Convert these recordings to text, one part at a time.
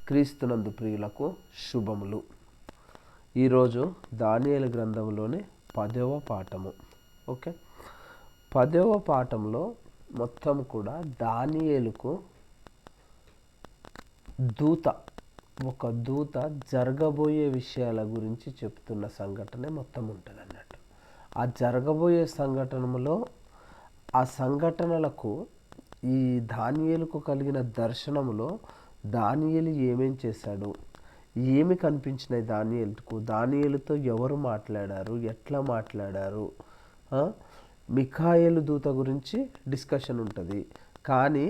క్రీస్తునందు ప్రియులకు శుభములు. ఈరోజు దానియేలు గ్రంథంలోని 10వ పాఠము. ఓకే, 10వ పాఠంలో మొత్తం కూడా దానియేలుకు ఒక దూత జరగబోయే విషయాల గురించి చెప్తున్న సంఘటనే మొత్తం ఉంటుంది అన్నట్టు. ఆ జరగబోయే సంఘటనలో ఆ సంఘటనలకు ఈ దానియేలుకు కలిగిన దర్శనములో దానియేలు ఏమేం చేశాడు, ఏమి కనిపించినాయి దానియేలుతో ఎవరు మాట్లాడారు, ఎట్లా మాట్లాడారు, మిఖాయేలు దూత గురించి డిస్కషన్ ఉంటుంది. కానీ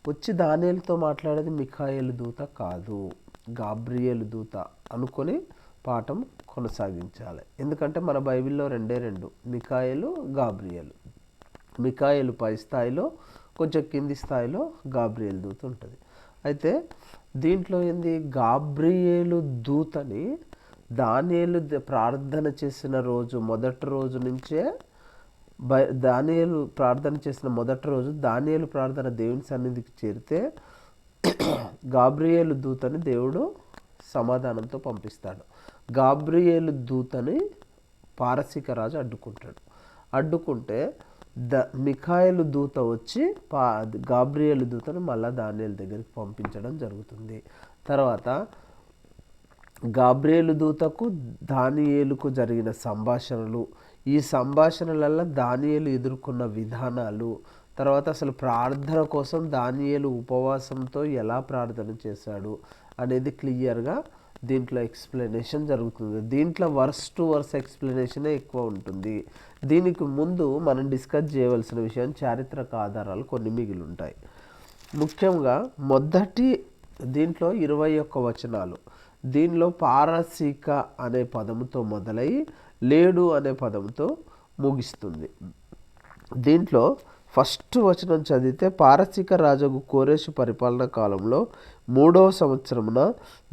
వచ్చి దానియేలుతో మాట్లాడేది మిఖాయేలు దూత కాదు, గాబ్రియేలు దూత అనుకొని పాఠం కొనసాగించాలి. ఎందుకంటే మన బైబిల్లో రెండు, మిఖాయేలు, గాబ్రియేలు. మిఖాయేలు పై స్థాయిలో, కొంచెం కింది స్థాయిలో గాబ్రియేలు దూత ఉంటుంది. అయితే దీంట్లో ఏంది, గాబ్రియేలు దూతని దానియేలు ప్రార్థన చేసిన రోజు, మొదటి రోజు నుంచే దానియేలు ప్రార్థన చేసిన మొదటి రోజు దానియేలు ప్రార్థన దేవుని సన్నిధికి చేరితే గాబ్రియేలు దూతని దేవుడు సమాధానంతో పంపిస్తాడు. గాబ్రియేలు దూతని పారసీక రాజు అడ్డుకుంటే మిఖాయేలు దూత వచ్చి గాబ్రియేలు దూతను మళ్ళా దానియేలు దగ్గరికి పంపించడం జరుగుతుంది. తర్వాత గాబ్రియేలు దూతకు దానియేలుకు జరిగిన సంభాషణలు, ఈ సంభాషణలలో దానియేలు ఎదుర్కొన్న విధానాలు, తర్వాత అసలు ప్రార్థన కోసం దానియేలు ఉపవాసంతో ఎలా ప్రార్థన చేశాడు అనేది క్లియర్గా దీంట్లో ఎక్స్ప్లెనేషన్ జరుగుతుంది. దీంట్లో వర్స్ టు వర్స్ ఎక్స్ప్లెనేషనే ఎక్కువ ఉంటుంది. దీనికి ముందు మనం డిస్కస్ చేయవలసిన విషయం, చారిత్రక ఆధారాలు కొన్ని మిగిలి ఉంటాయి. ముఖ్యంగా దీంట్లో 21 వచనాలు. దీనిలో పారసీక అనే పదముతో మొదలై లేడు అనే పదంతో ముగిస్తుంది. దీంట్లో ఫస్ట్ వచనం చదివితే, పారసీక రాజు కోరెషు పరిపాలన కాలంలో 3వ సంవత్సరమున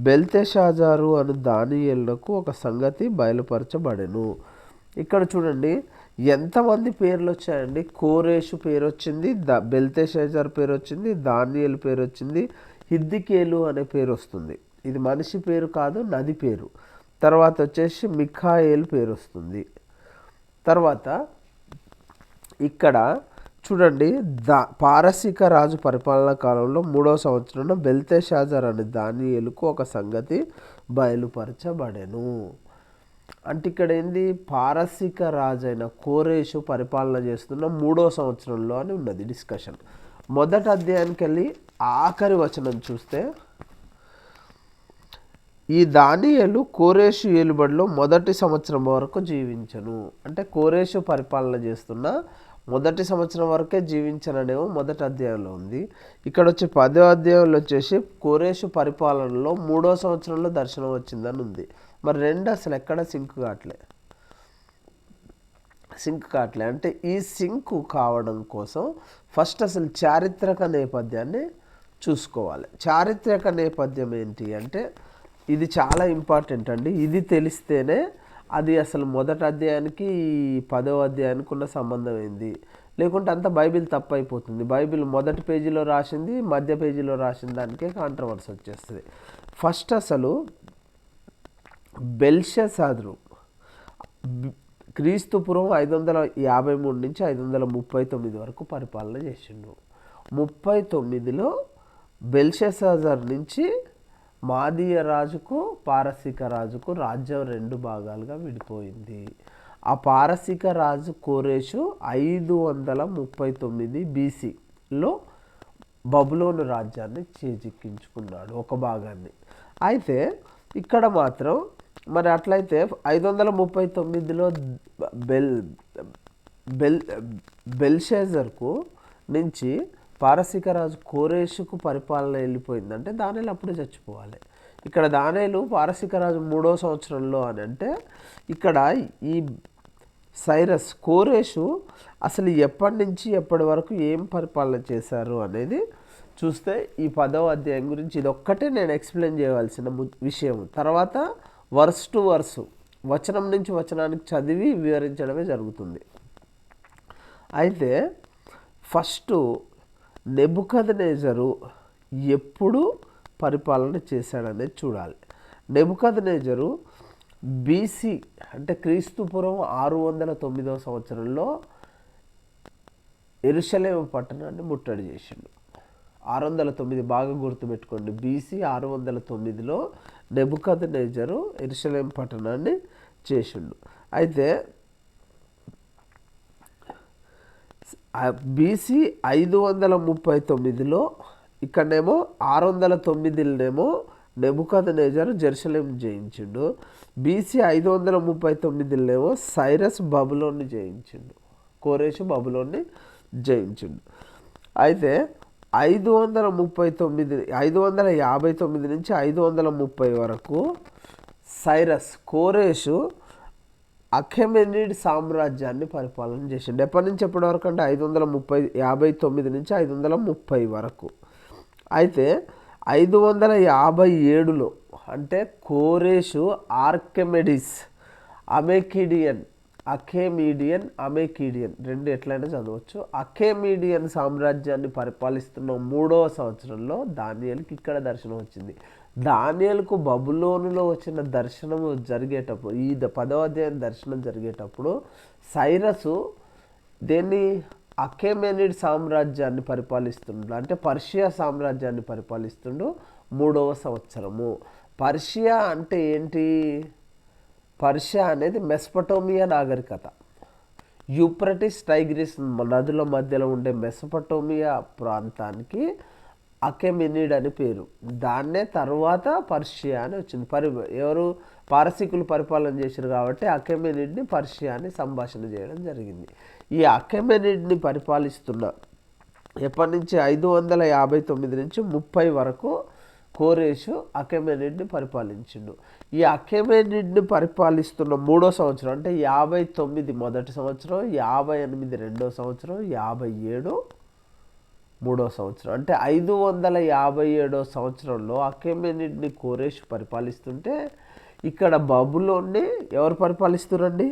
బెల్తెషాజారు అను దానియేలునకు ఒక సంగతి బయలుపరచబడెను. ఇక్కడ చూడండి ఎంతమంది పేర్లు వచ్చాయండి. కోరేషు పేరు వచ్చింది, బెల్తెషాజార్ పేరు వచ్చింది, దానియేలు పేరు వచ్చింది, హిద్కియేలు అనే పేరు వస్తుంది. ఇది మనిషి పేరు కాదు, నది పేరు. తర్వాత వచ్చేసి మిఖాయేలు పేరు వస్తుంది. తర్వాత ఇక్కడ చూడండి, పారసీక రాజు పరిపాలనా కాలంలో 3వ సంవత్సరంలో బెల్తెషాజార్ అనే దానియేలుకు ఒక సంగతి బయలుపరచబడెను. అంటే ఇక్కడ ఏంది, పారసీక రాజు అయిన కోరేషు పరిపాలన చేస్తున్న 3వ సంవత్సరంలో అని ఉన్నది డిస్కషన్. మొదటి అధ్యాయానికి వెళ్ళి ఆఖరి వచనం చూస్తే, ఈ దానియేలు కోరేషు ఏలుబడిలో మొదటి సంవత్సరం వరకు జీవించను. అంటే కోరేషు పరిపాలన చేస్తున్న మొదటి సంవత్సరం వరకే జీవించననేమో మొదటి అధ్యాయంలో ఉంది. ఇక్కడ వచ్చి 10వ అధ్యాయంలో వచ్చేసి కోరేషు పరిపాలనలో 3వ సంవత్సరంలో దర్శనం వచ్చిందని ఉంది. మరి రెండు అసలు ఎక్కడ సింక్ కావట్లే. అంటే ఈ సింక్ కావడం కోసం ఫస్ట్ అసలు చారిత్రక నేపథ్యాన్ని చూసుకోవాలి. చారిత్రక నేపథ్యం ఏంటి అంటే, ఇది చాలా ఇంపార్టెంట్ అండి. ఇది తెలిస్తేనే అది అసలు మొదటి అధ్యాయానికి 10వ అధ్యాయానికి ఉన్న సంబంధం ఏంది, లేకుంటే అంత బైబిల్ తప్పు అయిపోతుంది. బైబిల్ మొదటి పేజీలో రాసింది, మధ్య పేజీలో రాసిన దానికే కాంట్రవర్సీ వచ్చేస్తుంది. ఫస్ట్ అసలు బెల్షాజారు క్రీస్తుపూర్వం 553 నుంచి 539 వరకు పరిపాలన చేసిండు. 39లో బెల్షాజార్ నుంచి మాదీయ రాజుకు, పారసీక రాజుకు రాజ్యం 2 భాగాలుగా విడిపోయింది. ఆ పారసీక రాజు కోరేషు 539 BCలో బబులోను రాజ్యాన్ని చేజిక్కించుకున్నాడు, ఒక భాగాన్ని. అయితే ఇక్కడ మాత్రం మరి అట్లయితే 539లో బెల్షాజర్కు నుంచి పారసీక రాజు కోరేషుకు పరిపాలన వెళ్ళిపోయిందంటే దానియేలు అప్పుడే చచ్చిపోవాలి. ఇక్కడ దానియేలు పారసీక రాజు 3వ సంవత్సరంలో అని అంటే, ఇక్కడ ఈ సైరస్ కోరేషు అసలు ఎప్పటి నుంచి ఎప్పటి వరకు ఏం పరిపాలన చేశారు అనేది చూస్తే ఈ 10వ అధ్యాయం గురించి ఇదొక్కటే నేను ఎక్స్ప్లెయిన్ చేయవలసిన విషయం. తర్వాత వర్స్ టు వర్స్, వచనం నుంచి వచనానికి చదివి వివరించడమే జరుగుతుంది. అయితే ఫస్ట్ నెబుకద్నెజరు ఎప్పుడు పరిపాలన చేశాడనేది చూడాలి. నెబుకద్నెజరు బీసీ అంటే క్రీస్తుపూర్వం 609 సంవత్సరంలో యెరూషలేము పట్టణాన్ని ముట్టడి చేసిండు. 609 బాగా గుర్తుపెట్టుకోండి. బీసీ 609లో నెబుకద్నెజరు యెరూషలేము పట్టణాన్ని చేసిండు. అయితే బీసీ 539లో ఇక్కడనేమో 609లోనేమో నెబుకద్నెజరు జెరూసలేం జయించిండు. బీసీ 539లోనేమో సైరస్ బబులోన్ని జయించిండు. కోరేషు బబులోన్ని జయించిండు. అయితే 559 నుంచి 530 వరకు సైరస్ కోరేషు అఖెమెనిడ్ సామ్రాజ్యాన్ని పరిపాలన చేసిండు. ఎప్పటి నుంచి ఎప్పటి వరకు అంటే 559 నుంచి 530 వరకు. అయితే 557లో అంటే కోరేషు అమెకీడియన్ రెండు ఎట్లయినా చదవచ్చు. అఖెమీడియన్ సామ్రాజ్యాన్ని పరిపాలిస్తున్న 3వ సంవత్సరంలో దానియేలుకి ఇక్కడ దర్శనం వచ్చింది. దానియేలుకు బబులోనులో వచ్చిన దర్శనము జరిగేటప్పుడు, ఈ 10వ అధ్యాయం దర్శనం జరిగేటప్పుడు సైరసు దేన్ని అఖెమెనిడ్ సామ్రాజ్యాన్ని పరిపాలిస్తుండు, అంటే పర్షియా సామ్రాజ్యాన్ని పరిపాలిస్తుండు 3వ సంవత్సరము. పర్షియా అంటే ఏంటి? పర్షియా అనేది మెసపటోమియా నాగరికత. యూప్రటిస్ టైగ్రిస్ నదుల మధ్యలో ఉండే మెసపటోమియా ప్రాంతానికి అఖెమెనిడ్ అని పేరు. దాన్నే తర్వాత పర్షియా అని వచ్చింది. ఎవరు పారసీకులు పరిపాలన చేశారు కాబట్టి అఖెమెనిడ్ని పర్షియా అని సంభాషణ చేయడం జరిగింది. ఈ అఖెమెనిడ్ని పరిపాలిస్తున్న ఎప్పటి నుంచి 559 నుంచి 30 వరకు కోరేషు అఖెమెనిడ్ని పరిపాలించిండు. ఈ అఖెమెనిడ్ని పరిపాలిస్తున్న 3వ సంవత్సరం అంటే 59 మొదటి సంవత్సరం, 58 రెండో సంవత్సరం, 57 3వ సంవత్సరం అంటే 557వ సంవత్సరంలో అఖెమెనిడ్ని కోరేషు పరిపాలిస్తుంటే ఇక్కడ బబులోన్ని ఎవరు పరిపాలిస్తురండి?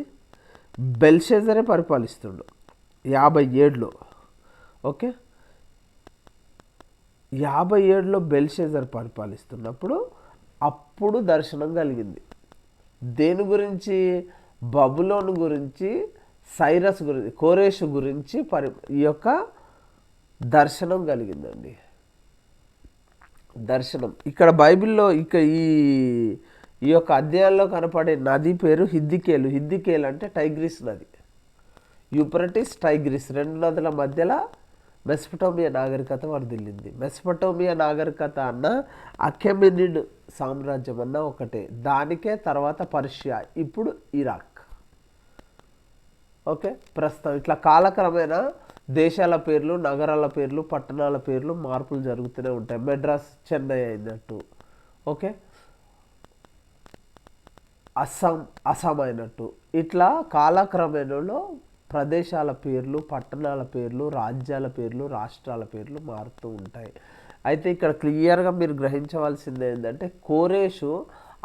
బెల్షెజరే పరిపాలిస్తుండు 57లో. ఓకే, 57లో బెల్షెజర్ పరిపాలిస్తున్నప్పుడు అప్పుడు దర్శనం కలిగింది. దేని గురించి? బబులోను గురించి, సైరస్ గురించి, కోరేషు గురించి ఈ యొక్క దర్శనం కలిగిందండి. దర్శనం ఇక్కడ బైబిల్లో ఈ యొక్క అధ్యాయంలో కనపడే నది పేరు హిద్దికేలు. హిద్దికేలు అంటే టైగ్రిస్ నది. యూప్రటిస్ టైగ్రిస్ రెండు నదుల మధ్యలో మెసపటోమియా నాగరికత వర్ధిల్లింది. మెసపటోమియా నాగరికత అన్న అఖెమెనిడ్ సామ్రాజ్యం అన్న ఒకటే. దానికే తర్వాత పర్షియా, ఇప్పుడు ఇరాక్. ఓకే, ప్రస్తుతం ఇట్లా కాలక్రమేణా దేశాల పేర్లు, నగరాల పేర్లు, పట్టణాల పేర్లు మార్పులు జరుగుతూనే ఉంటాయి. మెడ్రాస్ చెన్నై అయినట్టు, ఓకే, అస్సాం అయినట్టు, ఇట్లా కాలక్రమేణలో ప్రదేశాల పేర్లు, పట్టణాల పేర్లు, రాజ్యాల పేర్లు, రాష్ట్రాల పేర్లు మారుతూ ఉంటాయి. అయితే ఇక్కడ క్లియర్గా మీరు గ్రహించవలసింది ఏంటంటే కోరేషు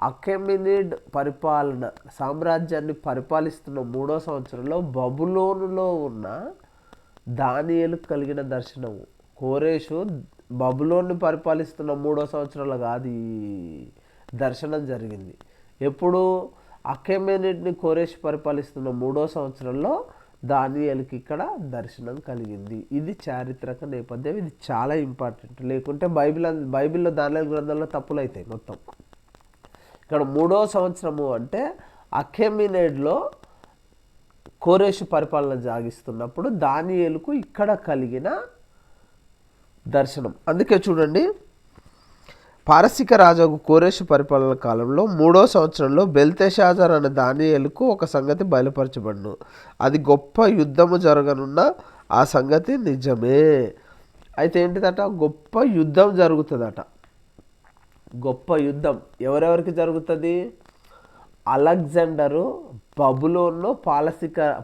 అఖెమెనిడ్ పరిపాలన సామ్రాజ్యాన్ని పరిపాలిస్తున్న 3వ సంవత్సరంలో బబులోనులో ఉన్న దానియేలుకు కలిగిన దర్శనము. కోరేషు బబులోన్ని పరిపాలిస్తున్న 3వ సంవత్సరంలో కాదు ఈ దర్శనం జరిగింది. ఎప్పుడు? అఖెమెనిడ్ని కోరేషు పరిపాలిస్తున్న 3వ సంవత్సరంలో దానియేలుకి ఇక్కడ దర్శనం కలిగింది. ఇది చారిత్రక నేపథ్యం. ఇది చాలా ఇంపార్టెంట్. లేకుంటే బైబిల్లో దానియేలు గ్రంథంలో తప్పులు అవుతాయి మొత్తం. ఇక్కడ 3వ సంవత్సరము అంటే అఖెమెనిడ్లో కోరేషు పరిపాలన సాగిస్తున్నప్పుడు దానియేలుకు ఇక్కడ కలిగిన దర్శనం. అందుకే చూడండి, పారసీక రాజు కోరేషు పరిపాలన కాలంలో 3వ సంవత్సరంలో బెల్తెషాజర్ అనే దానియేలుకు ఒక సంగతి బయలుపరచబడును. అది గొప్ప యుద్ధము జరగనున్న ఆ సంగతి నిజమే. అయితే ఏంటిదట? గొప్ప యుద్ధం జరుగుతుందట. గొప్ప యుద్ధం ఎవరెవరికి జరుగుతుంది? అలెగ్జాండరు బబులోన్లో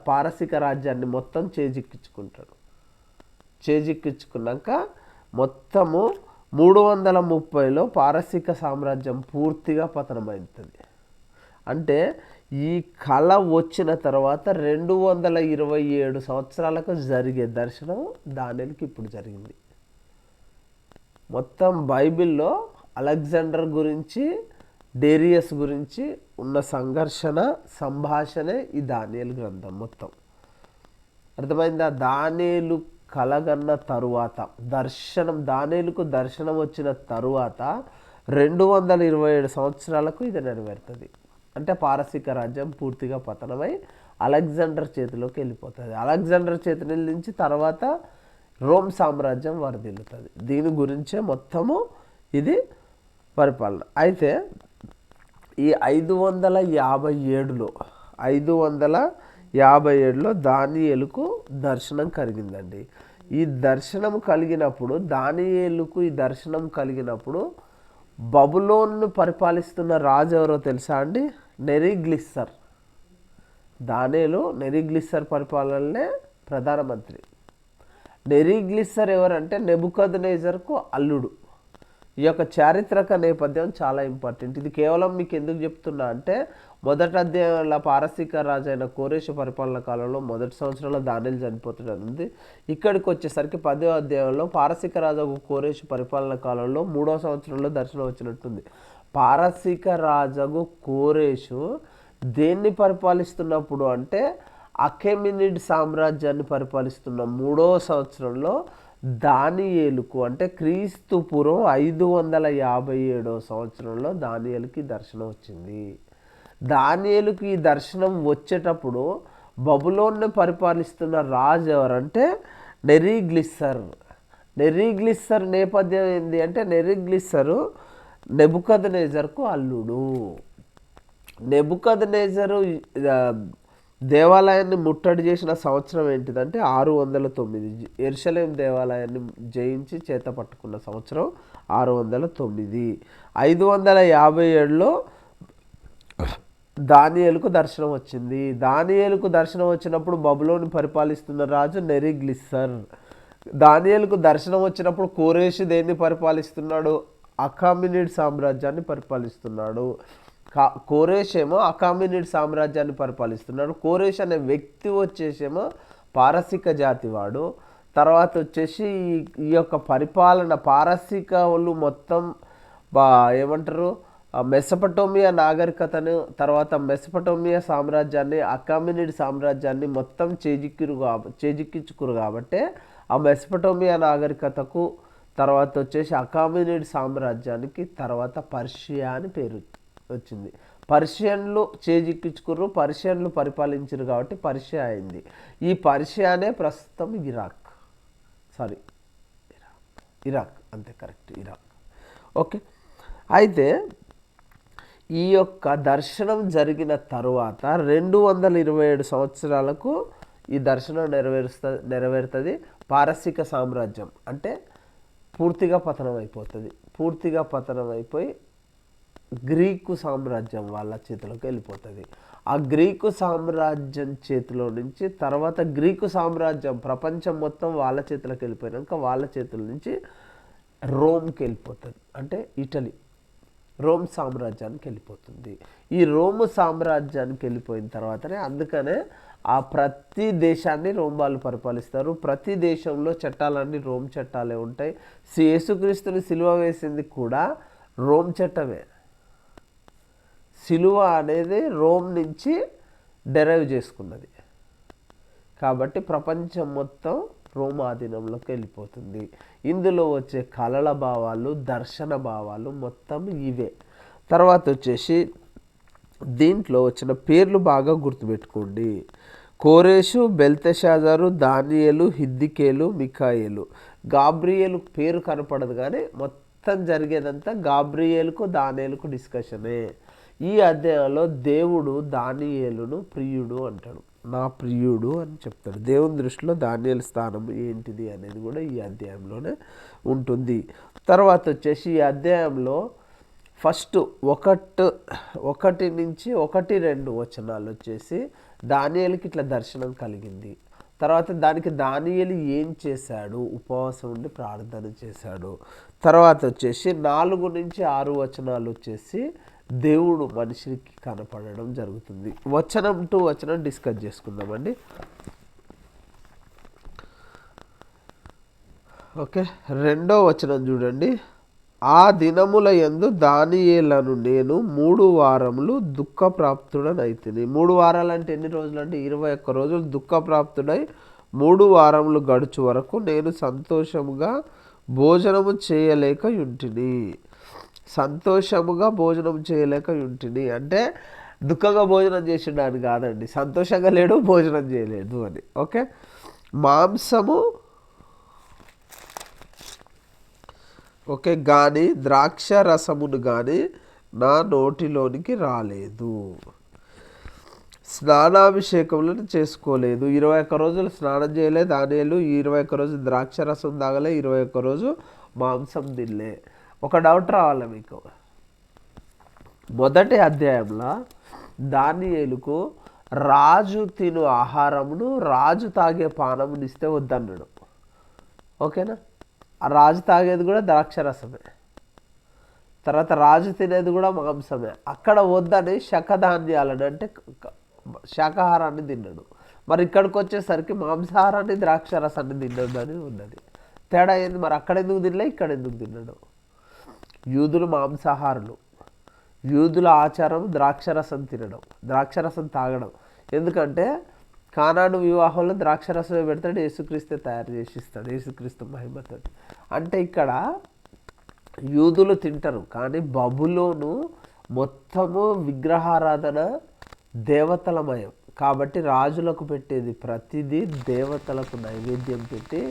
పారసీక రాజ్యాన్ని మొత్తం చేజిక్కించుకుంటాడు. చేజిక్కించుకున్నాక మొత్తము 330లో పారసీక సామ్రాజ్యం పూర్తిగా పతనమవుతుంది. అంటే ఈ కళ వచ్చిన తర్వాత 227 సంవత్సరాలకు జరిగే దర్శనం దానియేలుకి ఇప్పుడు జరిగింది. మొత్తం బైబిల్లో అలెగ్జాండర్ గురించి డేరియస్ గురించి ఉన్న సంభాషణే ఈ దానియేలు గ్రంథం మొత్తం. అర్థమైందా? దానియేలు కలగన్న తరువాత దానియేలుకు దర్శనం వచ్చిన తరువాత 227 సంవత్సరాలకు ఇది నెరవేరుతుంది. అంటే పారసీక రాజ్యం పూర్తిగా పతనమై అలెగ్జాండర్ చేతిలోకి వెళ్ళిపోతుంది. అలెగ్జాండర్ చేతి నుంచి తర్వాత రోమ్ సామ్రాజ్యం వరదిల్లుతుంది. దీని గురించే మొత్తము ఇది పరిపాలన. అయితే ఈ 557లో దానియేలుకు దర్శనం కలిగిందండి. ఈ దర్శనం కలిగినప్పుడు బబులోన్ను పరిపాలిస్తున్న రాజు ఎవరో తెలుసా అండి? నెరిగ్లిస్సర్. దానియేలు నెరిగ్లిస్సర్ పరిపాలనలే ప్రధానమంత్రి. నెరిగ్లిస్సర్ ఎవరంటే నెబుకద్నెజర్కు అల్లుడు. ఈ యొక్క చారిత్రక నేపథ్యం చాలా ఇంపార్టెంట్. ఇది కేవలం మీకు ఎందుకు చెప్తున్నా అంటే మొదటి అధ్యాయంలో పారసీక రాజు అయిన కోరేషు పరిపాలన కాలంలో మొదటి సంవత్సరంలో దానియేలు చనిపోతున్నది. ఇక్కడికి వచ్చేసరికి 10వ అధ్యాయంలో పారసీక రాజు కోరేషు పరిపాలన కాలంలో 3వ సంవత్సరంలో దర్శనం వచ్చినట్టుంది. పారసీక రాజు కోరేషు దేన్ని పరిపాలిస్తున్నప్పుడు అంటే అఖెమినిడ్ సామ్రాజ్యాన్ని పరిపాలిస్తున్న 3వ సంవత్సరంలో దానియేలుకు అంటే క్రీస్తు పూర్వం 557వ సంవత్సరంలో దానియేలుకి దర్శనం వచ్చింది. దానియేలుకి ఈ దర్శనం వచ్చేటప్పుడు బబులోన్ను పరిపాలిస్తున్న రాజు ఎవరంటే నెరిగ్లిస్సర్ నేపథ్యం ఏంటి అంటే నెరిగ్లిస్సరు నెబుకద్నెజర్కు అల్లుడు. నెబుకద్నెజరు దేవాలయాన్ని ముట్టడి చేసిన సంవత్సరం ఏంటిదంటే 609. యెరూషలేం దేవాలయాన్ని జయించి చేత పట్టుకున్న సంవత్సరం 609. 557లో దానియేలుకు దర్శనం వచ్చింది. దానియేలుకు దర్శనం వచ్చినప్పుడు బబులోని పరిపాలిస్తున్న రాజు నెరిగ్లిస్సర్. దానియేలుకు దర్శనం వచ్చినప్పుడు కోరేషు దేన్ని పరిపాలిస్తున్నాడు? అఖామినిడ్ సామ్రాజ్యాన్ని పరిపాలిస్తున్నాడు. కోరేష్ ఏమో అఖామినిడ్ సామ్రాజ్యాన్ని పరిపాలిస్తున్నాడు. కోరేష్ అనే వ్యక్తి వచ్చేసేమో పారసీక జాతివాడు. తర్వాత వచ్చేసి ఈ యొక్క పరిపాలన పారసీకలు మొత్తం ఏమంటారు మెసపటోమియా నాగరికతను తర్వాత మెసపటోమియా సామ్రాజ్యాన్ని అఖామినిడ్ సామ్రాజ్యాన్ని మొత్తం చేజిక్కించుకురు కాబట్టి ఆ మెసపటోమియా నాగరికతకు తర్వాత వచ్చేసి అఖామినిడ్ సామ్రాజ్యానికి తర్వాత పర్షియా అని పేరు వచ్చింది. పర్షియన్లు చేజిక్కించుకుర్రు, పర్షియన్లు పరిపాలించారు కాబట్టి పర్షియా అయింది. ఈ పర్షియానే ప్రస్తుతం ఇరాక్ అంతే కరెక్ట్, ఇరాక్. ఓకే. అయితే ఈ యొక్క దర్శనం జరిగిన తరువాత 227 సంవత్సరాలకు ఈ దర్శనం నెరవేరుతుంది. పారసీక సామ్రాజ్యం అంటే పూర్తిగా పతనం అయిపోతుంది. పూర్తిగా పతనం అయిపోయి గ్రీకు సామ్రాజ్యం వాళ్ళ చేతిలోకి వెళ్ళిపోతుంది. ఆ గ్రీకు సామ్రాజ్యం చేతిలో నుంచి తర్వాత గ్రీకు సామ్రాజ్యం ప్రపంచం మొత్తం వాళ్ళ చేతిలోకి వెళ్ళిపోయినాక వాళ్ళ చేతుల నుంచి రోమ్కి వెళ్ళిపోతుంది. అంటే ఇటలీ రోమ్ సామ్రాజ్యానికి వెళ్ళిపోతుంది. ఈ రోమ్ సామ్రాజ్యానికి వెళ్ళిపోయిన తర్వాతనే అందుకనే ఆ ప్రతి దేశాన్ని రోమ్ వాళ్ళు పరిపాలిస్తారు. ప్రతి దేశంలో చట్టాలన్నీ రోమ్ చట్టాలే ఉంటాయి. యేసుక్రీస్తుని సిలువ వేసింది కూడా రోమ్ చట్టమే. సిలువ అనేది రోమ్ నుంచి డెరైవ్ చేసుకున్నది కాబట్టి ప్రపంచం మొత్తం రోమ్ ఆధీనంలోకి వెళ్ళిపోతుంది. ఇందులో వచ్చే కళల భావాలు దర్శన భావాలు మొత్తం ఇవే. తర్వాత వచ్చేసి దీంట్లో వచ్చిన పేర్లు బాగా గుర్తుపెట్టుకోండి. కోరేషు, బెల్తెషాజరు, దానియేలు, హిద్దికేలు, మికాయేలు. గాబ్రియేలు పేరు కనపడదు కానీ మొత్తం జరిగేదంతా గాబ్రియేలుకు దానియేలుకు డిస్కషనే. ఈ అధ్యాయంలో దేవుడు దానియేలును ప్రియుడు అంటాడు. నా ప్రియుడు అని చెప్తాడు. దేవుని దృష్టిలో దానియేలు స్థానం ఏంటిది అనేది కూడా ఈ అధ్యాయంలోనే ఉంటుంది. తర్వాత వచ్చేసి ఈ అధ్యాయంలో ఫస్ట్ 1 నుంచి 1-2 వచనాలు వచ్చేసి దానియేలుకి ఇట్లా దర్శనం కలిగింది. తర్వాత దానికి దానియేలు ఏం చేశాడు? ఉపవాసం ఉండి ప్రార్థన చేశాడు. తర్వాత వచ్చేసి 4 నుంచి 6 వచనాలు వచ్చేసి దేవుడు మనిషికి కనపడడం జరుగుతుంది. వచనం టు వచనం డిస్కస్ చేసుకుందామండి. ఓకే, 2వ వచనం చూడండి. ఆ దినముల యందు దానియేలను నేను 3 వారములు దుఃఖప్రాప్తుడనైతిని. 3 వారాలు అంటే ఎన్ని రోజులు అంటే 21 రోజులు దుఃఖప్రాప్తుడై 3 వారములు గడుచు వరకు నేను సంతోషముగా భోజనము చేయలేక యుంటిని. సంతోషముగా భోజనం చేయలేక యుంటిని అంటే దుఃఖంగా భోజనం చేసిండు అని కాదండి, సంతోషంగా లేడు, భోజనం చేయలేదు అని. ఓకే, మాంసము ఓకే కానీ ద్రాక్ష రసమును కానీ నా నోటిలోనికి రాలేదు. స్నానాభిషేకములను చేసుకోలేదు. 21 రోజులు స్నానం చేయలే దానియేలు, 21 రోజులు ద్రాక్ష రసం తాగలే, 21 రోజు మాంసం తినలే. ఒక డౌట్ రావాలి మీకు. మొదటి అధ్యాయంలో దానియేలుకు రాజు తిను ఆహారమును రాజు తాగే పానమును ఇస్తే వద్దన్నాడు. ఓకేనా, ఆ రాజు తాగేది కూడా ద్రాక్షరసమే, తర్వాత రాజు తినేది కూడా మాంసమే. అక్కడ వద్దని శకధాన్యాలను అంటే శాకాహారాన్ని తిన్నాడు. మరి ఇక్కడికి వచ్చేసరికి మాంసాహారాన్ని ద్రాక్షరసాన్ని తిన్నాడు అని ఉన్నది. తేడా ఏంది మరి? అక్కడ ఎందుకు తినలే, ఇక్కడ ఎందుకు తిన్నాడు? యూదులు మాంసాహారులు, యూదుల ఆచారం ద్రాక్షరసం తినడం, ద్రాక్షరసం తాగడం. ఎందుకంటే కానాను వివాహంలో ద్రాక్షరసమే పెడతాడు, యేసుక్రీస్తే తయారు చేసి ఇస్తాడు, యేసుక్రీస్తు మహిమతో. అంటే ఇక్కడ యూదులు తింటారు, కానీ బబులోను మొత్తము విగ్రహారాధన, దేవతలమయం. కాబట్టి రాజులకు పెట్టేది ప్రతిదీ దేవతలకు నైవేద్యం పెట్టి,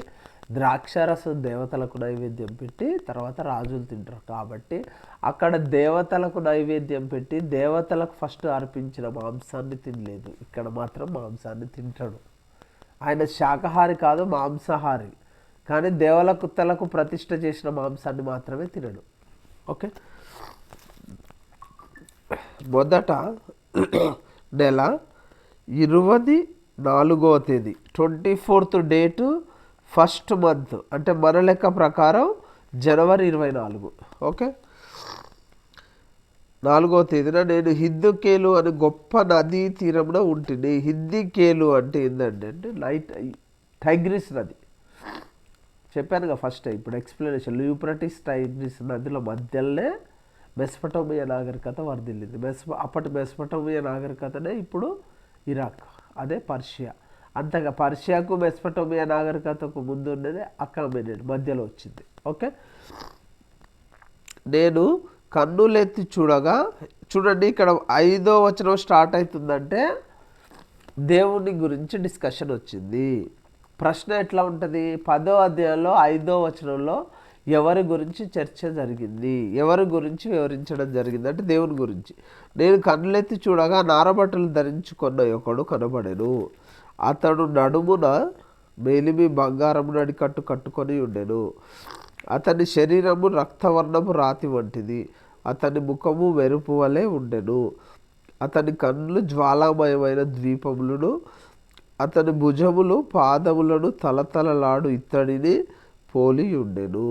ద్రాక్షరసం దేవతలకు నైవేద్యం పెట్టి తర్వాత రాజులు తింటారు. కాబట్టి అక్కడ దేవతలకు నైవేద్యం పెట్టి దేవతలకు ఫస్ట్ అర్పించిన మాంసాన్ని తినలేదు. ఇక్కడ మాత్రం మాంసాన్ని తింటాడు. ఆయన శాకాహారి కాదు, మాంసాహారి, కానీ దేవతలకు ప్రతిష్ఠ చేసిన మాంసాన్ని మాత్రమే తినడు. ఓకే, మొదట నెల 24వ తేదీ 24th డేటు ఫస్ట్ మంత్ అంటే మన లెక్క ప్రకారం జనవరి 24. ఓకే, 4వ తేదీన నేను హిద్దుకేలు అని గొప్ప నదీ తీరమున ఉంటుంది. హిద్దుకేలు అంటే ఏంటంటే టైగ్రిస్ నది చెప్పానుగా ఫస్ట్. ఇప్పుడు ఎక్స్ప్లెనేషన్. యూఫ్రటీస్ టైగ్రిస్ నదిలో మధ్యలోనే మెసపటోమియా నాగరికత వర్ధిల్లింది. అప్పటి మెసపటోమియా నాగరికతనే ఇప్పుడు ఇరాక్, అదే పర్షియా. అంతగా పర్షియాకు మెసపటోమియా నాగరికతకు ముందు ఉండేది అకామెనిడ్, మధ్యలో వచ్చింది. ఓకే, నేను కన్నులెత్తి చూడగా, చూడండి ఇక్కడ 5వ వచనం స్టార్ట్ అవుతుందంటే దేవుని గురించి డిస్కషన్ వచ్చింది. ప్రశ్న ఎట్లా ఉంటుంది? 10వ అధ్యాయంలో 5వ వచనంలో ఎవరి గురించి చర్చ జరిగింది, ఎవరి గురించి వివరించడం జరిగింది అంటే దేవుని గురించి. నేను కన్నులెత్తి చూడగా నారబట్టలు ధరించుకున్న ఒకడు కనబడెను. అతడు నడుమున మేలిమి బంగారము నడికట్టు కట్టుకొని ఉండెను. అతని శరీరము రక్తవర్ణము రాతి వంటిది, అతని ముఖము మెరుపు వలె ఉండెను. అతని కన్నులు జ్వాలామయమైన ద్వీపములను, అతని భుజములు పాదములను తలతలలాడు ఇత్తడిని పోలి ఉండెను.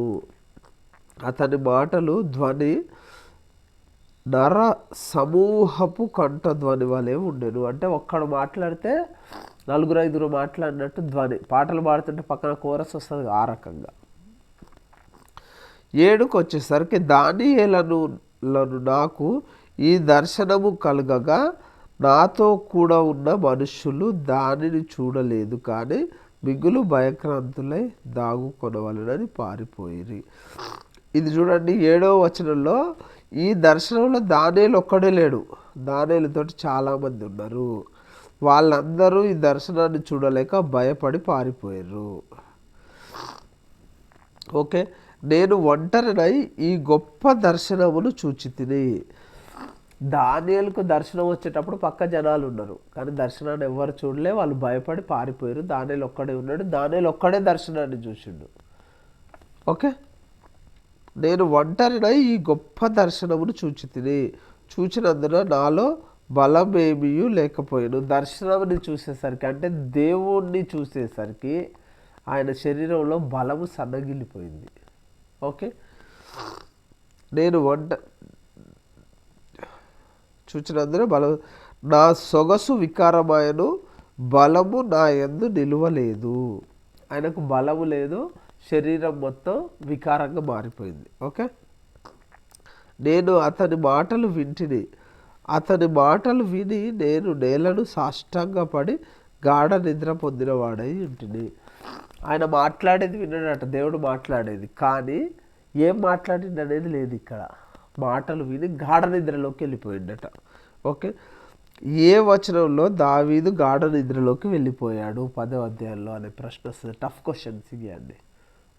అతని మాటలు ధ్వని నర సమూహపు కంఠ ధ్వని వలె ఉండెను. అంటే ఒక్కడు మాట్లాడితే 4-5 మాట్లాడినట్టు ధ్వని. పాటలు పాడుతుంటే పక్కన కోరస్ వస్తుంది, ఆ రకంగా. 7కు వచ్చేసరికి దానియేలను నాకు ఈ దర్శనము కలగగా నాతో కూడా ఉన్న మనుషులు దానిని చూడలేదు, కానీ మిగులు భయక్రాంతులై దాగుకొనవలెనని పారిపోయిరి. ఇది చూడండి 7వ వచనంలో ఈ దర్శనంలో దానియేలు ఒక్కడే లేడు, దానియేలుతోటి చాలామంది ఉన్నారు. వాళ్ళందరూ ఈ దర్శనాన్ని చూడలేక భయపడి పారిపోయారు. ఓకే, నేను ఒంటరినై ఈ గొప్ప దర్శనమును చూచితిని. దానియేలుకు దర్శనం వచ్చేటప్పుడు పక్క జనాలు ఉన్నారు, కానీ దర్శనాన్ని ఎవరు చూడలే, వాళ్ళు భయపడి పారిపోయారు. దానియేలు ఒక్కడే ఉన్నాడు, దానియేలు ఒక్కడే దర్శనాన్ని చూసిండు. ఓకే, నేను ఒంటరినై ఈ గొప్ప దర్శనమును చూచితిని, చూచినందున నాలో బలమేమీ లేకపోయాను. దర్శనాన్ని చూసేసరికి అంటే దేవుణ్ణి చూసేసరికి ఆయన శరీరంలో బలము సన్నగిల్లిపోయింది. ఓకే, నేను చూచినందున నా సొగసు వికారమాయను, బలము నా యందు నిలువలేదు. ఆయనకు బలము లేదు, శరీరం మొత్తం వికారంగా మారిపోయింది. ఓకే, నేను అతని మాటలు వింటిని. అతని మాటలు విని నేను నేలను సాష్టాంగపడి గాఢ నిద్ర పొందినవాడై ఉంటిని. ఆయన మాట్లాడేది విన్నాడట, దేవుడు మాట్లాడేది. కానీ ఏం మాట్లాడింది అనేది లేదు ఇక్కడ. మాటలు విని గాఢ నిద్రలోకి వెళ్ళిపోయిందట. ఓకే, ఏ వచనంలో దావీదు గాఢ నిద్రలోకి వెళ్ళిపోయాడు 10వ అధ్యాయంలో అనే ప్రశ్న వస్తుంది. టఫ్ క్వశ్చన్స్ ఇవి అండి.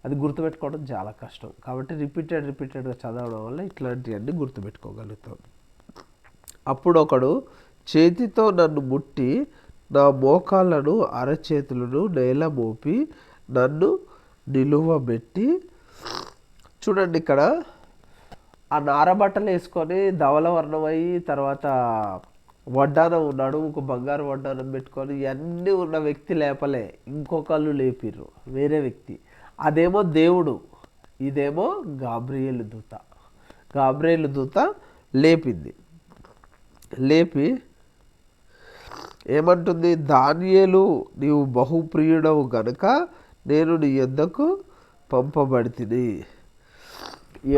అది గుర్తుపెట్టుకోవడం చాలా కష్టం. కాబట్టి రిపీటెడ్గా చదవడం వల్ల ఇట్లాంటివన్నీ గుర్తుపెట్టుకోగలుగుతాం. అప్పుడు ఒకడు చేతితో నన్ను ముట్టి నా మోకాళ్ళను అరచేతులను నేల మోపి నన్ను నిలువబెట్టి, చూడండి ఇక్కడ ఆ నారబట్టలు వేసుకొని ధవల వర్ణమై తర్వాత వడ్డానం నడుముకు బంగారు వడ్డానం పెట్టుకొని ఇవన్నీ ఉన్న వ్యక్తి లేపలే, ఇంకొకళ్ళు లేపిర్రు, వేరే వ్యక్తి. అదేమో దేవుడు, ఇదేమో గాబ్రియేలు దూత. గాబ్రియేలు దూత లేపింది. లేపి ఏమంటుంది? దానియేలు, నీవు బహుప్రియుడవు గనుక నేను నీ యొద్దకు పంపబడితిని.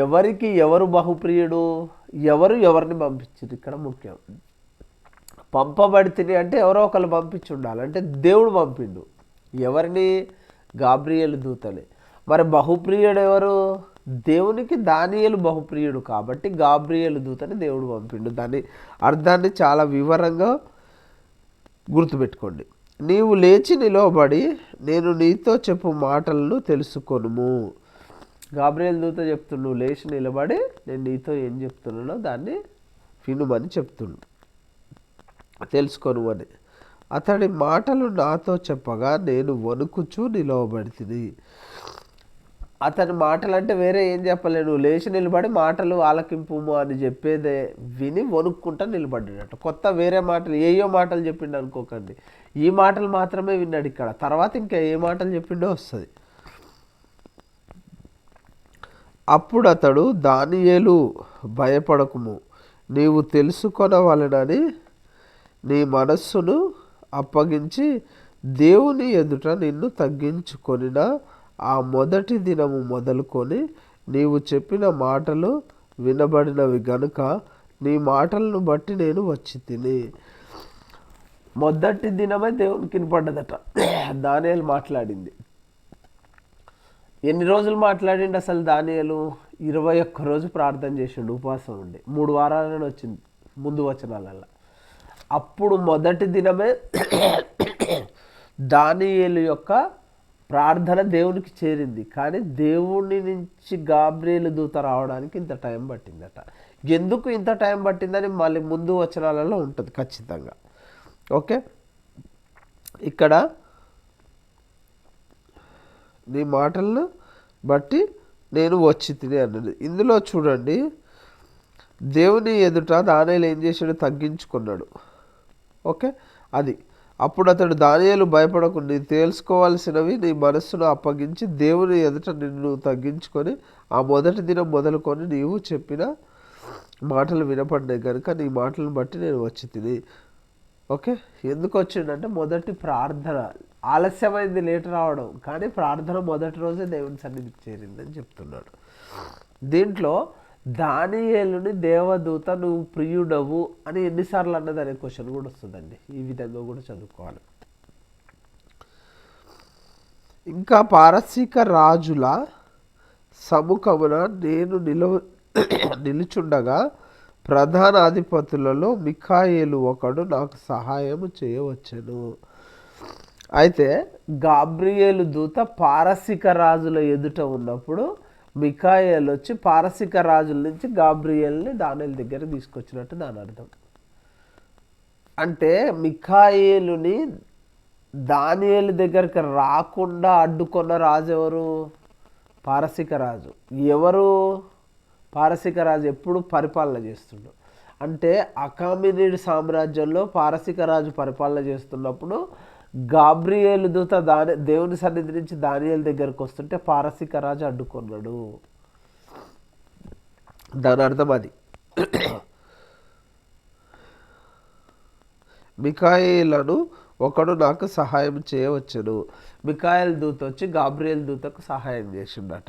ఎవరికి ఎవరు బహుప్రియుడు? ఎవరిని పంపించింది ఇక్కడ ముఖ్యం. పంపబడితిని అంటే ఎవరో ఒకరు పంపించి ఉండాలి, అంటే దేవుడు పంపిండు. ఎవరిని? గాబ్రియేలు దూతని. మరి బహుప్రియుడు ఎవరు? దేవునికి దానియేలు బహుప్రియుడు కాబట్టి గాబ్రియేలు దూతని దేవుడు పంపిండు. దాని అర్థాన్ని చాలా వివరంగా గుర్తుపెట్టుకోండి. నీవు లేచి నిలవబడి నేను నీతో చెప్పు మాటలను తెలుసుకొనుము. గాబ్రియేలు దూత చెప్తుండు, నువ్వు లేచి నిలబడి నేను నీతో ఏం చెప్తున్నానో దాన్ని వినుమని చెప్తుండు, తెలుసుకొను అని. అతడి మాటలు నాతో చెప్పగా నేను వణుకుచూ నిలవబడితిని. అతని మాటలు అంటే వేరే ఏం చెప్పలేను, లేచి నిలబడి మాటలు ఆలకింపు అని చెప్పేదే విని వణుక్కుంటా నిలబడినట్టు. కొత్త వేరే మాటలు ఏయో మాటలు చెప్పిండు అనుకోకండి, ఈ మాటలు మాత్రమే విన్నాడు ఇక్కడ. తర్వాత ఇంకా ఏ మాటలు చెప్పిండో వస్తుంది. అప్పుడు అతడు, దానియేలు భయపడకుము, నీవు తెలుసుకొనవలెనని నీ మనస్సును అప్పగించి దేవుని ఎదుట నిన్ను తగ్గించుకొనిన ఆ మొదటి దినము మొదలుకొని నీవు చెప్పిన మాటలు వినబడినవి గనుక నీ మాటలను బట్టి నేను వచ్చి తిని. మొదటి దినమే దేవునికి వినపడ్డదట. దానియేలు మాట్లాడింది. ఎన్ని రోజులు మాట్లాడిండు అసలు దానియేలు? 21 రోజు ప్రార్థన చేసిండు, ఉపవాసం ఉండి. 3 వారాలను వచ్చింది ముందు వచనాలల్లో. అప్పుడు మొదటి దినమే దానియేలు యొక్క ప్రార్థన దేవునికి చేరింది. కానీ దేవుని నుంచి గాబ్రియేలు దూత రావడానికి ఇంత టైం పట్టిందట. ఎందుకు ఇంత టైం పట్టిందని మళ్ళీ ముందు వచనాలలో ఉంటుంది ఖచ్చితంగా. ఓకే, ఇక్కడ నీ మాటలను బట్టి నేను వచ్చి తిని అన్నది. ఇందులో చూడండి, దేవుని ఎదుట దానియేలు ఏం చేశాడు? తగ్గించుకున్నాడు. ఓకే, అది. అప్పుడు అతడు, దానియేలు భయపడకు, నీ తెలుసుకోవాల్సినవి నీ మనస్సును అప్పగించి దేవుని ఎదుట నిన్ను తగ్గించుకొని ఆ మొదటి దినం మొదలుకొని నీవు చెప్పిన మాటలు వినపడినాయి కనుక నీ మాటలను బట్టి నేను వచ్చి తిని. ఓకే, ఎందుకు వచ్చిందంటే మొదటి ప్రార్థన ఆలస్యమైంది, లేట్ రావడం, కానీ ప్రార్థన మొదటి రోజే దేవుని సన్నిధికి చేరిందని చెప్తున్నాడు. దీంట్లో దానియేలుని దేవదూత నువ్వు ప్రియుడవు అని ఎన్నిసార్లు అన్నది అనే క్వశ్చన్ కూడా వస్తుందండి. ఈ విధంగా కూడా చదువుకోవాలి. ఇంకా పారసీక రాజుల సముఖమున నేను నిలుచుండగా ప్రధాన అధిపతులలో మిఖాయేలు ఒకడు నాకు సహాయము చేయవచ్చును. అయితే గాబ్రియేలు దూత పారసీక రాజుల ఎదుట ఉన్నప్పుడు మిఖాయేలు వచ్చి పారసీక రాజుల నుంచి గాబ్రియేల్ని దానియేలు దగ్గర తీసుకొచ్చినట్టు దాని అర్థం. అంటే మిఖాయేలుని దానియేలు దగ్గరికి రాకుండా అడ్డుకున్న రాజు ఎవరు? పారసీక రాజు. ఎవరు పారసీక రాజు? ఎప్పుడు పరిపాలన చేస్తుండు అంటే అకామినీడ్ సామ్రాజ్యంలో పారసీక రాజు పరిపాలన చేస్తున్నప్పుడు గాబ్రియేలు దూత దేవుని సన్నిధి నుంచి దానియేలు దగ్గరకు వస్తుంటే పారసీక రాజు అడ్డుకున్నాడు. దాని అర్థం అది. మిఖాయేలను ఒకడు నాకు సహాయం చేయవచ్చును. మికాయేల్ దూత వచ్చి గాబ్రియేల్ దూతకు సహాయం చేసిండట.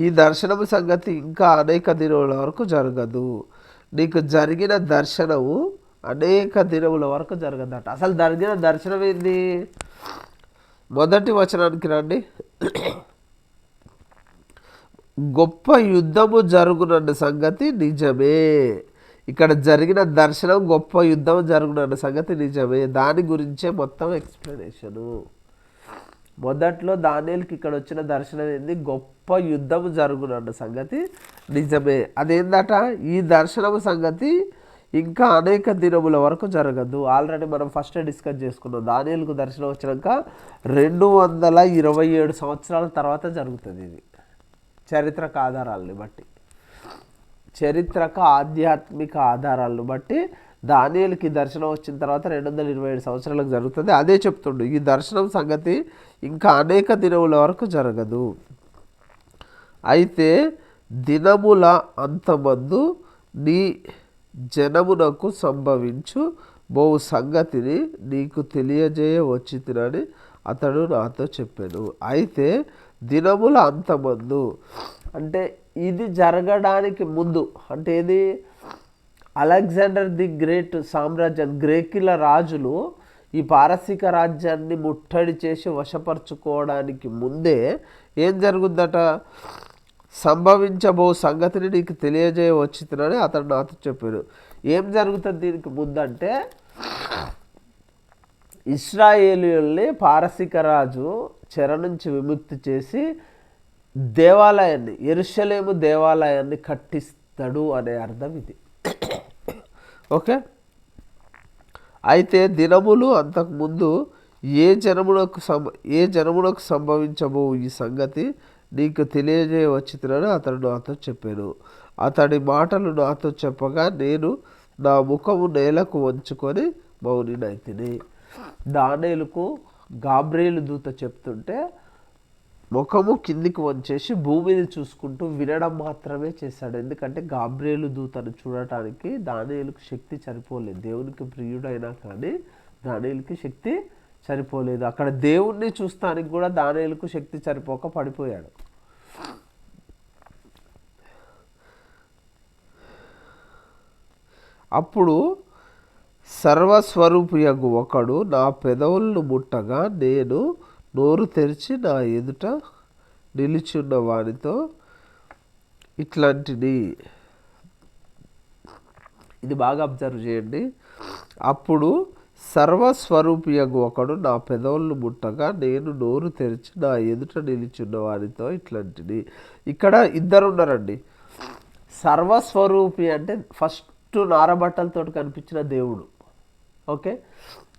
ఈ దర్శనము సంగతి ఇంకా అనేక దినముల వరకు జరగదు. నీకు జరిగిన దర్శనము అనేక దినముల వరకు జరగదట. అసలు జరిగిన దర్శనం ఏంది? మొదటి వచనానికి రండి. గొప్ప యుద్ధము జరుగునన్న సంగతి నిజమే. ఇక్కడ జరిగిన దర్శనం గొప్ప యుద్ధం జరుగునన్న సంగతి నిజమే. దాని గురించే మొత్తం ఎక్స్ప్లెనేషను. మొదట్లో దానియేలుకి ఇక్కడ వచ్చిన దర్శనం ఏంది? గొప్ప యుద్ధము జరుగునన్న సంగతి నిజమే. అదేందట? ఈ దర్శనము సంగతి ఇంకా అనేక దినముల వరకు జరగదు. ఆల్రెడీ మనం ఫస్ట్ డిస్కస్ చేసుకున్నాం. దానియేలుకు దర్శనం వచ్చినాక 227 సంవత్సరాల తర్వాత జరుగుతుంది ఇది, చారిత్రక ఆధారాలని బట్టి, చరిత్రక ఆధ్యాత్మిక ఆధారాలను బట్టి దానియేలుకి దర్శనం వచ్చిన తర్వాత 227 సంవత్సరాలకు జరుగుతుంది. అదే చెప్తుండు, ఈ దర్శనం సంగతి ఇంకా అనేక దినముల వరకు జరగదు. అయితే దినముల అంతమందు నీ జనమునకు సంభవించు బహు సంగతిని నీకు తెలియజేయవచ్చునని అతడు నాతో చెప్పాను. అయితే దినముల అంతమందు అంటే ఇది జరగడానికి ముందు, అంటే ఏది? అలెగ్జాండర్ ది గ్రేట్ సామ్రాజ్యం, గ్రీకుల రాజులు ఈ పారసీక రాజ్యాన్ని ముట్టడి చేసి వశపరుచుకోవడానికి ముందే ఏం జరుగుద్దట? సంభవించబో సంగతిని నీకు తెలియజేయవచ్చునని అతడు నాతో చెప్పాడు. ఏం జరుగుతుంది దీనికి ముందంటే, ఇశ్రాయేలీయుల్ని పారసీక రాజు చెర నుంచి విముక్తి చేసి దేవాలయాన్ని, యెరూషలేము దేవాలయాన్ని కట్టిస్తాడు అనే అర్థం ఇది. ఓకే. అయితే దినములు అంతకుముందు ఏ జనమునకు సంభవించబో ఈ సంగతి నీకు తెలియజేయవచ్చునని అతడు నాతో చెప్పాను. అతడి మాటలు నాతో చెప్పగా నేను నా ముఖము నేలకు వంచుకొని మౌనినైతిని. దానియేలుకు గాబ్రియేలు దూత చెప్తుంటే ముఖము కిందికి వంచేసి భూమిని చూసుకుంటూ వినడం మాత్రమే చేశాడు. ఎందుకంటే గాబ్రియేలు దూతను చూడటానికి దానియేలుకు శక్తి సరిపోలేదు. దేవునికి ప్రియుడైనా కానీ దానియేలుకి శక్తి సరిపోలేదు. అక్కడ దేవుణ్ణి చూస్తానికి కూడా దానియేలుకు శక్తి సరిపోక పడిపోయాడు. అప్పుడు సర్వస్వరూపియగు ఒకడు నా పెదవులను ముట్టగా నేను నోరు తెరిచి నా ఎదుట నిలిచున్న వానితో ఇట్లాంటిది. ఇది బాగా అబ్జర్వ్ చేయండి. అప్పుడు సర్వస్వరూపియగు ఒకడు నా పెదవులను ముట్టగా నేను నోరు తెరిచి నా ఎదుట నిలిచున్న వానితో ఇట్లాంటిది. ఇక్కడ ఇద్దరు ఉన్నారండి. సర్వస్వరూపి అంటే ఫస్ట్ నారబట్టలతో కనిపించిన దేవుడు. ఓకే.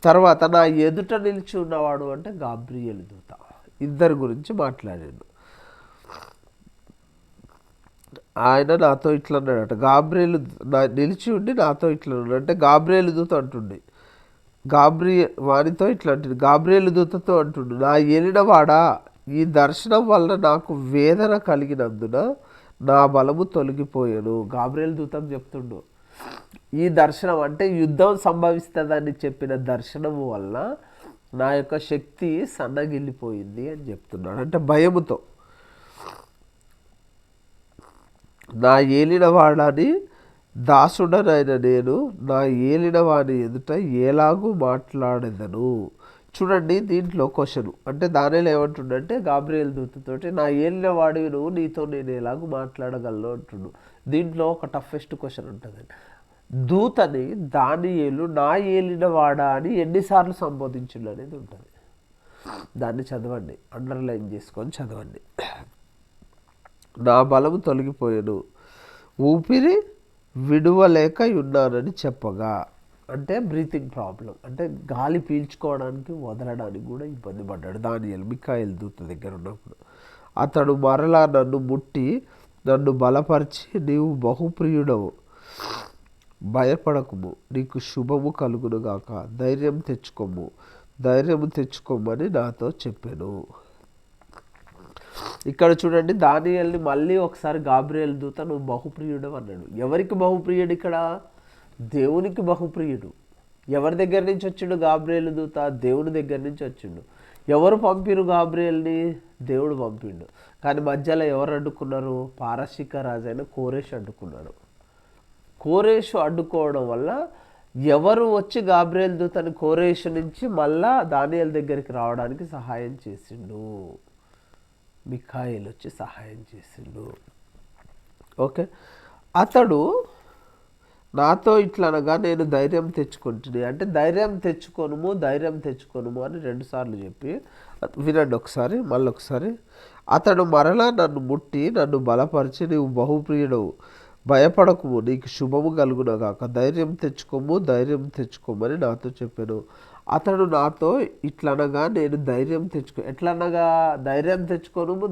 తర్వాత నా ఎదుట నిలిచి ఉన్నవాడు అంటే గాబ్రియేలు దూత. ఇద్దరి గురించి మాట్లాడాడు. ఆయన నాతో ఇట్లా అన్నాడట. గాబ్రియేలు నిలిచి ఉండి నాతో ఇట్లా ఉన్నాడు అంటే గాబ్రియేలు దూత అంటుండే. వానితో ఇట్లా అంటుంది, గాబ్రియేలు దూతతో అంటుండు, నా ఏలినవాడా, ఈ దర్శనం వలన నాకు వేదన కలిగినందున నా బలము తొలగిపోయాను. గాబ్రియేలు దూతకు చెప్తుండు, ఈ దర్శనం అంటే యుద్ధం సంభవిస్తుందని చెప్పిన దర్శనము వల్ల నా యొక్క శక్తి సన్నగిల్లిపోయింది అని చెప్తున్నాడు. అంటే భయముతో నా ఏలినవాడని దాసుడనైన నేను నా ఏలినవాని ఎదుట ఎలాగూ మాట్లాడేదను. చూడండి, దీంట్లో క్వశ్చన్ అంటే దానిలో ఏమంటుండంటే గాబ్రియేలు దూతతోటి నా ఏలినవాడివి నువ్వు, నీతో నేను ఎలాగూ మాట్లాడగలను అంటుండు. దీంట్లో ఒక టఫెస్ట్ క్వశ్చన్ ఉంటుంది. దూతని దానియేలు నా ఏలినవాడా అని ఎన్నిసార్లు సంబోధించిండు అనేది ఉంటుంది. దాన్ని చదవండి, అండర్లైన్ చేసుకొని చదవండి. నా బలము తొలగిపోయాను, ఊపిరి విడువలేక ఉన్నానని చెప్పగా, అంటే బ్రీతింగ్ ప్రాబ్లం, అంటే గాలి పీల్చుకోవడానికి వదలడానికి కూడా ఇబ్బంది పడ్డాడు దానియేలు మికాయేలు దూత దగ్గర ఉన్నప్పుడు. అతడు మరలా నన్ను ముట్టి నన్ను బలపరిచి, నీవు బహుప్రియుడవు, భయపడకుము, నీకు శుభము కలుగునుగాక, ధైర్యం తెచ్చుకోమని నాతో చెప్పాను. ఇక్కడ చూడండి, దానియేలుని మళ్ళీ ఒకసారి గాబ్రియేలు దూత నువ్వు బహుప్రియుడు అన్నాడు. ఎవరికి బహుప్రియుడు? ఇక్కడ దేవునికి బహుప్రియుడు. ఎవరి దగ్గర నుంచి వచ్చిండు గాబ్రియేలు దూత? దేవుని దగ్గర నుంచి వచ్చిండు. ఎవరు పంపిరు గాబ్రియేల్ని? దేవుడు పంపిండు. కానీ మధ్యలో ఎవరు అడ్డుకున్నారు? పారసీక రాజైన కోరేషు అడ్డుకున్నాడు. కోరేషు అడ్డుకోవడం వల్ల ఎవరు వచ్చి గాబ్రియేలు దూతని కోరేషు నుంచి మళ్ళా దానియేలు దగ్గరికి రావడానికి సహాయం చేసిండు? మిఖాయేలు వచ్చి సహాయం చేసిండు. ఓకే, అతడు నాతో ఇట్లనగా నేను ధైర్యం తెచ్చుకుంటుంది అంటే ధైర్యం తెచ్చుకోనుము అని 2 సార్లు చెప్పి, వినండి ఒకసారి, మళ్ళీ ఒకసారి. అతడు మరలా నన్ను ముట్టి నన్ను బలపరిచి, నీవు బహుప్రియుడవు, భయపడకుము, నీకు శుభము కలుగునగాక, ధైర్యం తెచ్చుకోమని నాతో చెప్పాను. అతడు నాతో ఇట్లనగా నేను ఎట్లనగా ధైర్యం తెచ్చుకోనుము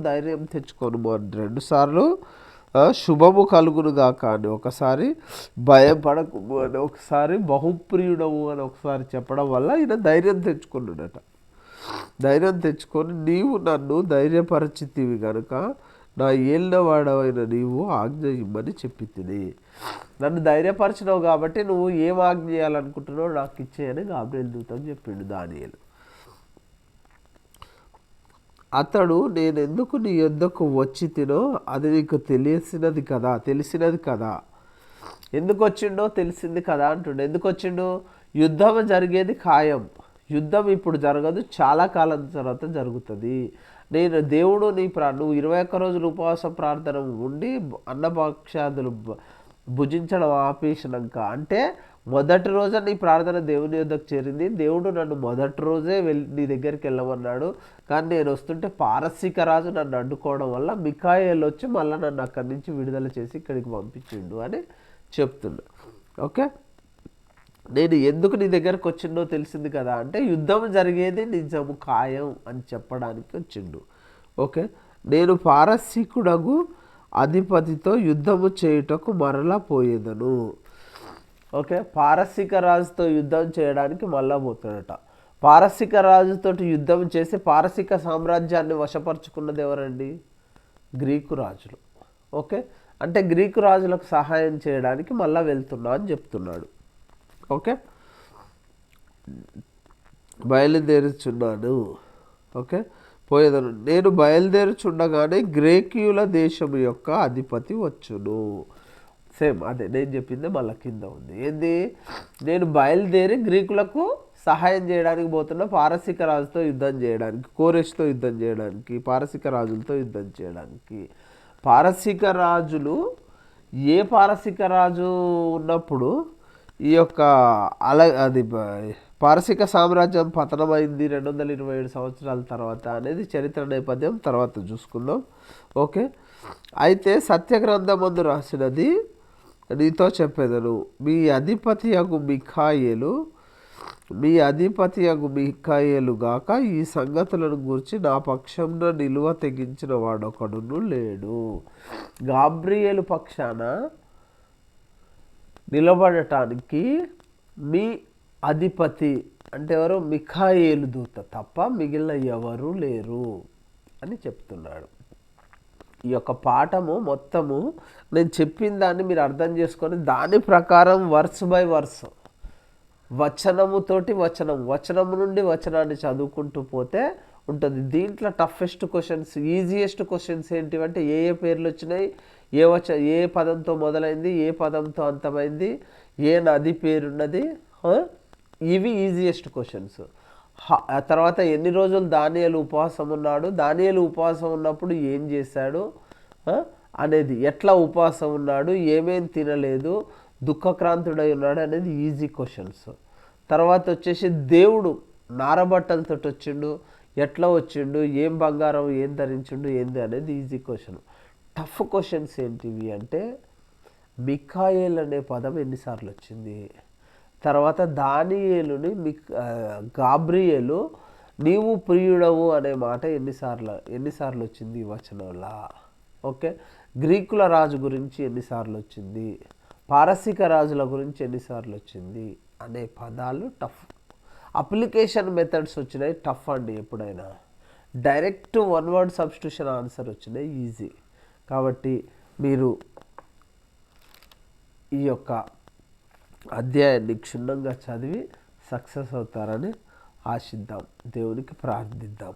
అని 2 సార్లు, శుభము కలుగునుగాక అని ఒకసారి, భయపడకు అని ఒకసారి, బహుప్రియుడవు అని ఒకసారి చెప్పడం వల్ల ఈయన ధైర్యం తెచ్చుకున్నాడట. ధైర్యం తెచ్చుకొని, నీవు నన్ను ధైర్యపరచితివి గనుక నా ఏలినవాడవైన నీవు ఆజ్ఞ ఇమ్మని చెప్పి తిని, నన్ను ధైర్యపరచినావు కాబట్టి నువ్వు ఏం ఆజ్ఞ చేయాలనుకుంటున్నావు నాకు ఇచ్చేయని గాబ్రియేలు దూతని చెప్పిండు దానియేలు. అతడు నేనెందుకు నీ యొద్దకు వచ్చి తినో అది నీకు తెలిసినది కదా. ఎందుకు వచ్చిండో తెలిసింది కదా అంటుండే. ఎందుకు వచ్చిండు? యుద్ధం జరిగేది ఖాయం. యుద్ధం ఇప్పుడు జరగదు, చాలా కాలం తర్వాత జరుగుతుంది. నేను దేవుడు నువ్వు 21 రోజులు ఉపవాస ప్రార్థన ఉండి అన్నభక్షాదులు భుజించడం ఆపేసినాక, అంటే మొదటి రోజు నీ ప్రార్థన దేవుని యొద్దకు చేరింది. దేవుడు నన్ను మొదటి రోజే నీ దగ్గరికి వెళ్ళమన్నాడు. కానీ నేను వస్తుంటే పారసీక రాజు నన్ను అడ్డుకోవడం వల్ల మిఖాయేలు వచ్చి మళ్ళీ నన్ను అక్కడి నుంచి విడుదల చేసి ఇక్కడికి పంపించిండు అని చెప్తున్నా. ఓకే, నేను ఎందుకు నీ దగ్గరకు వచ్చిండో తెలిసింది కదా అంటే యుద్ధం జరిగేది నిజము ఖాయం అని చెప్పడానికి వచ్చిండు. ఓకే, నేను పారసీకుడగు అధిపతితో యుద్ధము చేయుటకు మరలా పోయేదను. ఓకే, పారసీక రాజుతో యుద్ధం చేయడానికి మళ్ళా పోతాడట. పారసీక రాజుతో యుద్ధం చేసి పారసీక సామ్రాజ్యాన్ని వశపరుచుకున్నది ఎవరండి? గ్రీకు రాజులు. ఓకే, అంటే గ్రీకు రాజులకు సహాయం చేయడానికి మళ్ళా వెళ్తున్నా అని చెప్తున్నాడు. ఓకే, బయలుదేరుచున్నాను. ఓకే, పోయేదను. నేను బయలుదేరుచుండగానే గ్రేకీయుల దేశం యొక్క అధిపతి వచ్చును. సేమ్ అదే నేను చెప్పింది మళ్ళీ కింద ఉంది. ఏంది? నేను బయలుదేరి గ్రీకులకు సహాయం చేయడానికి పోతున్నా, పారసీక రాజుతో యుద్ధం చేయడానికి, కోరెష్తో యుద్ధం చేయడానికి, పారసీక రాజులతో యుద్ధం చేయడానికి. పారసీక రాజులు, ఏ పారసీక రాజు ఉన్నప్పుడు ఈ యొక్క అది పారసీక సామ్రాజ్యం పతనమైంది 227 సంవత్సరాల తర్వాత అనేది చరిత్ర నేపథ్యం తర్వాత చూసుకుందాం. ఓకే, అయితే సత్యగ్రంథమందు రాసినది నీతో చెప్పేదను, మీ అధిపతి యగు మిఖాయేలు గాక ఈ సంగతులను గురించి నా పక్షంలో నిలువ తెగించిన వాడొకడును లేడు. గాబ్రియేలు పక్షాన నిలబడటానికి మీ అధిపతి అంటే ఎవరు? మిఖాయేలు దూత తప్ప మిగిలిన ఎవరు లేరు అని చెప్తున్నాడు. ఈ యొక్క పాఠము మొత్తము నేను చెప్పిన దాన్ని మీరు అర్థం చేసుకొని దాని ప్రకారం వర్స్ బై వర్స్, వచనముతోటి వచనము నుండి వచనాన్ని చదువుకుంటూ పోతే ఉంటుంది. దీంట్లో టఫెస్ట్ క్వశ్చన్స్, ఈజియెస్ట్ క్వశ్చన్స్ ఏంటివంటే ఏ పేర్లు వచ్చినాయి, ఏ పదంతో మొదలైంది, ఏ పదంతో అంతమైంది, ఏ నది పేరున్నది, ఇవి ఈజియెస్ట్ క్వశ్చన్స్. ఆ తర్వాత ఎన్ని రోజులు దానియేలు ఉపవాసం ఉన్నాడు, దానియేలు ఉపవాసం ఉన్నప్పుడు ఏం చేశాడు అనేది, ఎట్లా ఉపవాసం ఉన్నాడు, ఏమేం తినలేదు, దుఃఖక్రాంతుడై ఉన్నాడు అనేది ఈజీ క్వశ్చన్స్. తర్వాత వచ్చేసి దేవుడు నారబట్టలతో వచ్చిండు, ఎట్లా వచ్చిండు, ఏం బంగారం ఏం ధరించిండు ఏంది అనేది ఈజీ క్వశ్చన్. టఫ్ క్వశ్చన్స్ ఏంటివి అంటే మిఖాయేల్ అనే పదం ఎన్నిసార్లు వచ్చింది, తర్వాత దానియేలుని గాబ్రియేలు నీవు ప్రియుడవు అనే మాట ఎన్నిసార్లు వచ్చింది ఈ వచనంలా. ఓకే, గ్రీకుల రాజు గురించి ఎన్నిసార్లు వచ్చింది, పారసీక రాజుల గురించి ఎన్నిసార్లు వచ్చింది అనే పదాలు టఫ్. అప్లికేషన్ మెథడ్స్ వచ్చినాయి టఫ్ అండి. ఎప్పుడైనా direct one word substitution answer వచ్చినాయి ఈజీ. కాబట్టి మీరు ఈ యొక్క అధ్యాయాన్ని క్షుణ్ణంగా చదివి సక్సెస్ అవుతారని ఆశిద్దాం. దేవునికి ప్రార్థిద్దాం.